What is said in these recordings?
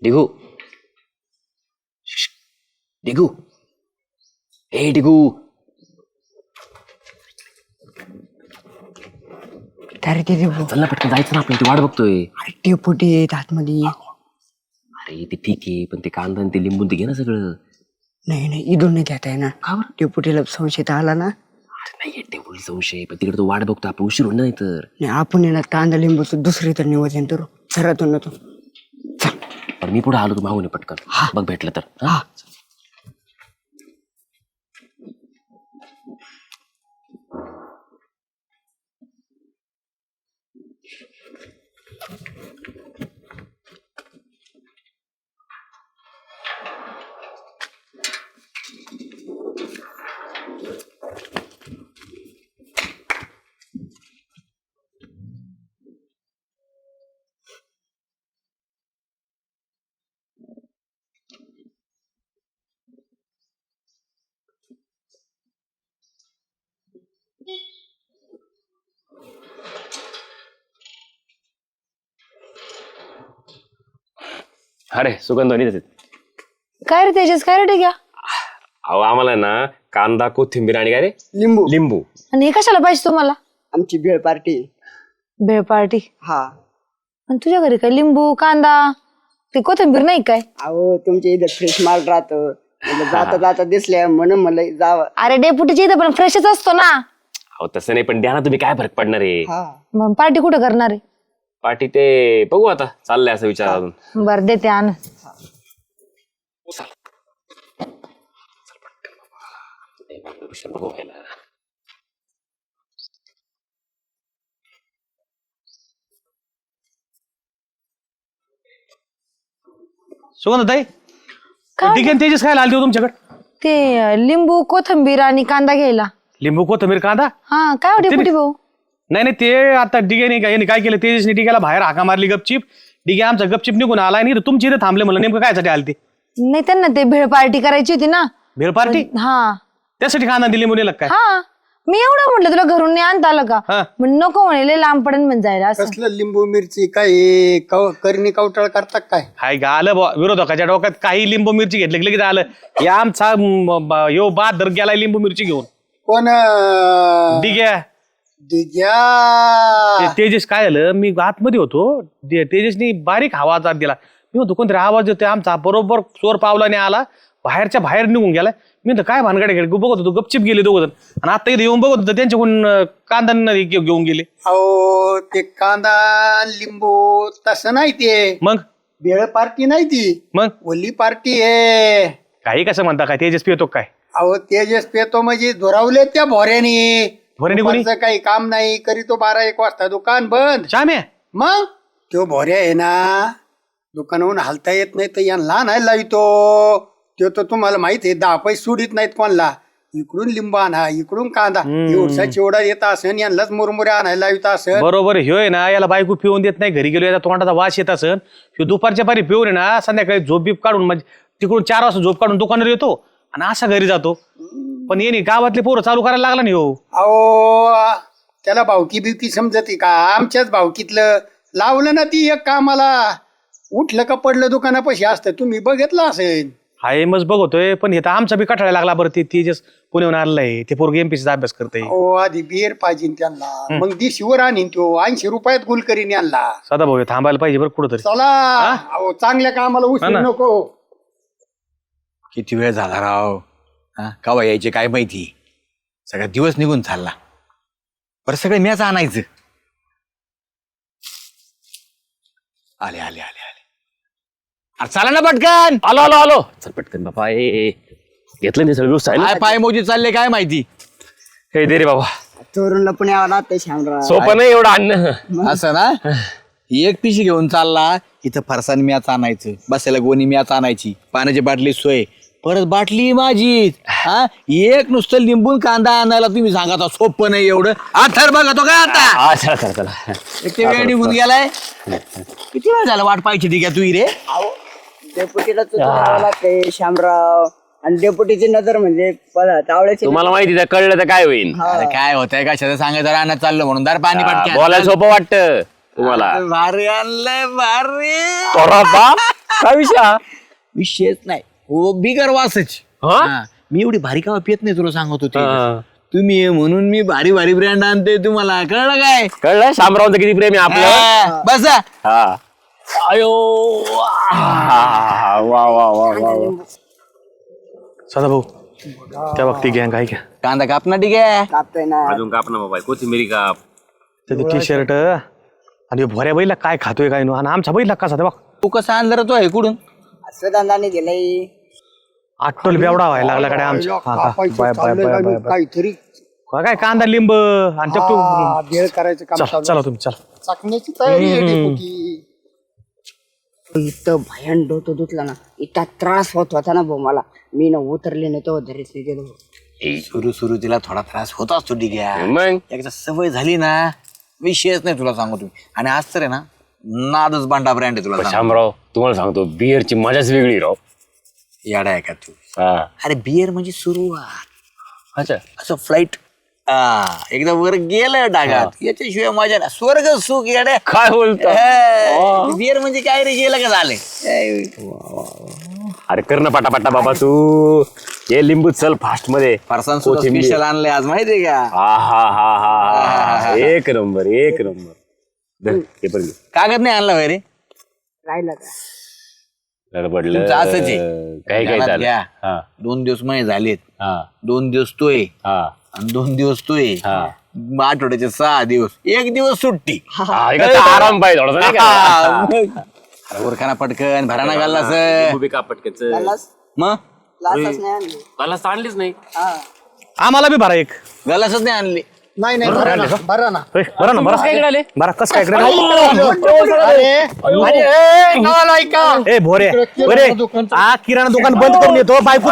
डिगू डिगू ए डिगू अरे ते डेपुटी चल ना पटकन जायचं ना आपल्याला ती वाट बघतोय. आहेत आतमध्ये. अरे ते ठीक आहे पण ते कांदा आणि ते लिंबून ते घे ना सगळं. नाही इथून नाही घेता येणार. का बरं? डेपुटीला संशय आला ना. अरे नाही टेबल संशय पण तिकडे तो वाट बघतो आपण उशीर होणार नाही तर. नाही आपण येणार कांदा लिंबूचं दुसरी तर नियोजन करू. घरातून ना तू पण मी पुढे आलो तू मागून पटकन बघ भेटलं तर. हा अरे सुगंधवनी काय रे तेजस, काय रे ठीक अहो आम्हाला ना कांदा कोथिंबीर आणि काय रे लिंबू लिंबू. आणि हे कशाला पाहिजे तुम्हाला? आमची भेळ पार्टी. भेळ पार्टी? हा आणि तुझ्या घरी काय लिंबू कांदा ते कोथिंबीर नाही काय? अहो तुमच्या इथं फ्रेश माल राहतो. जाता जाता दिसल्या म्हणून मला जावं. अरे डेपुटीच्या इथं पण फ्रेशच असतो ना. अहो तसं नाही पण द्या ना तुम्ही काय फरक पडणार आहे. हा मग पार्टी कुठं करणार आहे? पाठी ते बघू आता चाललंय असं विचार अजून. बरं देते आण. सुगंधताई काय? डिगन तेजस काय आलते हो तुमच्याकडे? ते लिंबू कोथिंबीर आणि कांदा घ्यायला. लिंबू कोथमीर कांदा? हा काय हो डेपुटी भाऊ? नाही ते आता डिग्याने काय केलं, तेजसने डिग्याला बाहेर हाका मारली गपचिप. डिग्या आमचा गपचिप निघून आला आणि तुमची इथे थांबले म्हणलं नेमकं कायसाठी आलते? नाही त्यांना ते भेळ पार्टी करायची होती ना. भेळ पार्टी? हा त्यासाठी कांदा दिली मुलीला काय? हा मी एवढं म्हटलं तुला घरून नाही आणता आलं का? हा. मग नको म्हणे लांब पडन म्हण जायला असं. कसलं लिंबू मिरची काय करणी कवटाळ करतात काय? हाय का आलं विरोधकाच्या डोक्यात काही लिंबू मिरची घेतली की लगेच आलं हे आमचा यो बहादर गेलाय लिंबू मिरची घेऊन. कोण डिग्या दिग्या तेजस काय झालं, मी आतमध्ये होतो. तेजसनी बारीक आवाज दिला. मी म्हणतो कोणतरी आवाज येतोय आमचा, बरोबर चोर पावलाने आला, बाहेरच्या बाहेर निघून गेलाय. मी म्हणतो काय भानगडे बघत होतो, गपचिप गेले दोघ जण. आणि आता इथे येऊन बघत होतं त्यांच्याकडून कांदा घेऊन गेले. अहो ते कांदा लिंबू तसं नाही ते. मग भेळ पार्टी नाही ती, मग ओली पार्टी आहे. काही कसं म्हणता काय, तेजस पितो काय? अहो तेजस पेतो म्हणजे धुरावले त्या भोऱ्याने. भोऱ्याने कोणी? दुपारचं काही काम नाही करीतो, 12-1 वाजता दुकान बंद. श्याम्या मग तो भोऱ्या आहे ना, दुकानावरून हालता येत नाही तर यांना नाही लावितो. तो तर तुम्हाला माहित आहे 10 पैसे सोडित नाहीत कोणला. इकडून लिंबू आणा, इकडून कांदा, एवढसा चिवडा येत असेल, यांनाच मुरमुऱ्या आणायला लावित असेल. बरोबर ह्यो आहे ना, याला बायको पिऊन देत नाही. घरी गेलो याचा तोंडाचा वास येत असन. ह्यो दुपारच्या पारी पिऊन आहे ना, संध्याकाळी झोप बीप काढून म्हणजे तिकडून 4 वाजता झोप काढून दुकानावर येतो आणि असा घरी जातो. पण येणे गावातले पोरं चालू करायला लागला नाही. हो अहो त्याला भावकी बिवकी समजते का? आमच्याच भावकीतलं लावलं ना ती एक कामाला, उठलं का पडलं दुकानापाशी असतं. तुम्ही बघितलं असेल. हाय मज बघतोय पण हे तर आमचा बी कठाळा लागला. बरं ते तेजस पुण्याहून आणलंय, ते पोरग एमपीसीचा अभ्यास करतय. अहो आधी बियर पाहिजे त्यांना, मग दिशीवर आणीन तो 80 रुपयात गुल करीन यांना. सदा भाऊ थांबायला पाहिजे बरं कुठं तरी. चला अहो चांगल्या कामाला उशीर नको. किती वेळ झाला राव, हा कवा यायचे काय माहिती. सगळा दिवस निघून चालला. बरं सगळे मॅच आणायचं. आले आले आले आले. अरे चला ना पटकन. आलो आलो आलो चल पटकन बाबा. ए घेतलं ते सगळं काय व्यवस्थित. पाय मोजी चालले काय माहिती. हे दे रे बाबा, चोरूनला पण यावं लागतं श्यामराव. सोपं नाही एवढं अन्न. असं ना, एक पिशी घेऊन चालला. इथं फरसाण मॅच आणायचं, बसायला गोणी मॅच आणायची, पाण्याची बाटली सोय, परत बाटली माझी. हा एक नुसतं लिंबून कांदा आणायला तुम्ही सांगा सोपं नाही एवढं. आथर बघा तो काय आता. हा चला चला चला. एक ते वेळ निघून गेलाय. किती वेळ झाला वाट पाहिजे ठीक आहे तू रे. डेपुटीला चोरावं लागतंय श्यामराव. आणि डेपुटीची नजर म्हणजे तावड्याची. तुम्हाला माहिती आहे, कळलं तर काय होईल. अरे काय होतंय कशाचं सांगायचं, रानात चाललं म्हणून दार पाणी पाटक्या. बोलायला सोपं वाटतं तुम्हाला. भारी आणलंय भारी. अरे बाप काय विषय हा? विषयच नाही हो बिगर वासच हा? मी एवढी भारी कावा पित नाही तुला सांगत होते हा. तुम्ही ये म्हणून मी भारी भारी ब्रँड आणते तुम्हाला कळलं काय कळलं शामरावचं किती प्रेम आहे आपलं. बसा हा. अयो वा वा वा वा. सदा भाऊ त्या बाबतीत घ्या काय घ्या कांदा कापना ठीक आहे कापतोय ना. अजून काप ना बाबा कोथिंबिरी काप. त्याचं टी शर्ट आणि भोऱ्या बैला काय खातोय काय नो आणि आमचा बैला कसा ते बघ तू कसं आणलं रे तो आहे कुठून स्वतंत्राने दिलंय. आटोल बेवडा व्हायला लागला कडे आमच्या हा, हा. कापायचं बाय, बाय, चाललंय बाय, का बाय, नाही? बाय. काहीतरी काय कांदा लिंब आणि भेळ करायचं काम चला चालू चला तुम्ही चला चाकण्याची तयारी आहे डेपुटी. इथं भयान डोकं दुखला ना, इतका त्रास होत होता ना भाऊ मला. मी ना उतरले नाही तो धरीच नाही गेलो. सुरुवातीला थोडा त्रास होत असतो ठीक आहे मग एकदा सवय झाली ना विषयच नाही तुला सांगू तुम्ही आणि आज तर आहे ना नादच बांडा ब्रँड आहे तुला सांगतो. शामराव तुम्हाला सांगतो बिअरची मजाच वेगळी राव. याडा आहे का तू हा. अरे बियर म्हणजे सुरुवात अच्छा असं फ्लाईट एकदा वर गेलं डागात याच्याशिवाय मजा नाही स्वर्ग सुख येड्या काय बोलतो. बियर म्हणजे काय रे गेलं का झाले अरे कर ना पटापटा बाबा तू. हे लिंबू चल फास्ट मध्ये. फरसान सुद्धा कोथिंबीर. स्पेशल आणलंय आज माहितीये का हा हा हा हा. एक नंबर एक नंबर. धर, हे पण घे. कागद नाही आणला भाई रे राहिलं का? गडबडलं. तुमचं असंच आहे. काही काही ध्यानात झालं. घ्या. हा 2 दिवस महिने झालेत हा 2 दिवस तोय हा आणि 2 दिवस तोय हा. आठवड्याचे 6 दिवस 1 दिवस सुट्टी हा, हे कसं आराम पाहिजे थोडासा नाही का? उरखाना पटकन भराना घालला लिंबू बी काप पटकन. त्यालाच मग लाचच नाही आणली. मला आणलीच नाही. हा. आम्हाला बी भरा एक गलासच नाही आणली नाही नाही बरं ना बरं ना. होय, बरं ना बरं बरं कस काय इकडे ए भोरे बरे हा किराणा दुकान बंद करून येतो बायको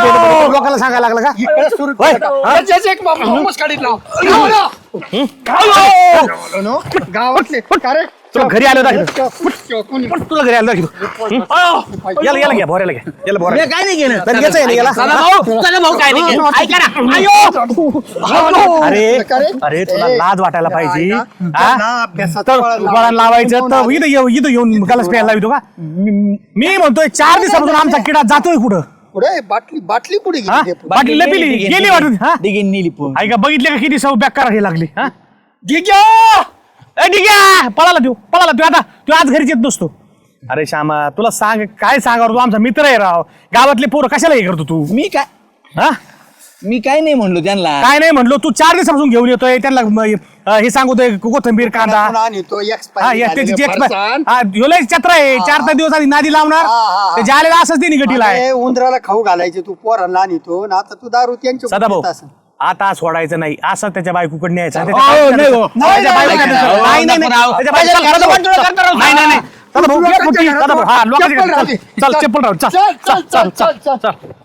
लोकांना सांगायला लागला का होय? गावातले अरे तुला घरी आलं दाखव तुला घरी आलं दाखव याला याला घ्या भोऱ्याला घ्या याला भोऱ्या काय नाही केलं तर याचं आहे ना याला अरे अरे तुला लाज वाटायला पाहिजे हा? तर वळण लावायचं तर इथं येऊन गलास प्यायला लावितो का मी म्हणतोय 4 दिवसापासून आमचा किडा जातोय कुठं पुढे बाटली पुढे हा? गेली. बाटली लपिली गेली वाटून हा डिगीन नेली पण ऐका बघितले का किती सौ बॅक करायला लागली हा ठीक आहे पळाला तू आता तू आज घरीच येत नसतो. अरे श्यामा तुला सांग काय सांगा तू आमचा मित्र आहे राव गावातले पोरं कशाला हे करतो तू हा मी काय नाही म्हणलो त्यांना काय नाही म्हणलो तू 4 दिवसापासून घेऊन येतोय त्यांना हे सांगतोय कोथिंबीर कांदा पुन्हा आणि तो हा या त्याची जी चत्र आहे 4 दिवस आधी नादी लावणार ते जालेला असंच ते निगटीला आहे. उंदराला खाऊ घालायचे तू पोरांना आणि तो ना आता तू दारू त्यांच्या सदा भाऊ पित असेल. आता सोडायचं नाही असं त्याच्या बायकोकडे न्यायचं नाही हो. त्याच्या बायकोकडे न्यायचं. नाही, नाही, नाही. त्याच्या बायकोला- नाही, नाही, नाही. सदा भाऊ, घे फुटी. सदा भाऊ, हा, लोकांच्या घरी. चल चप्पल राहू चल चल चल चल चल चल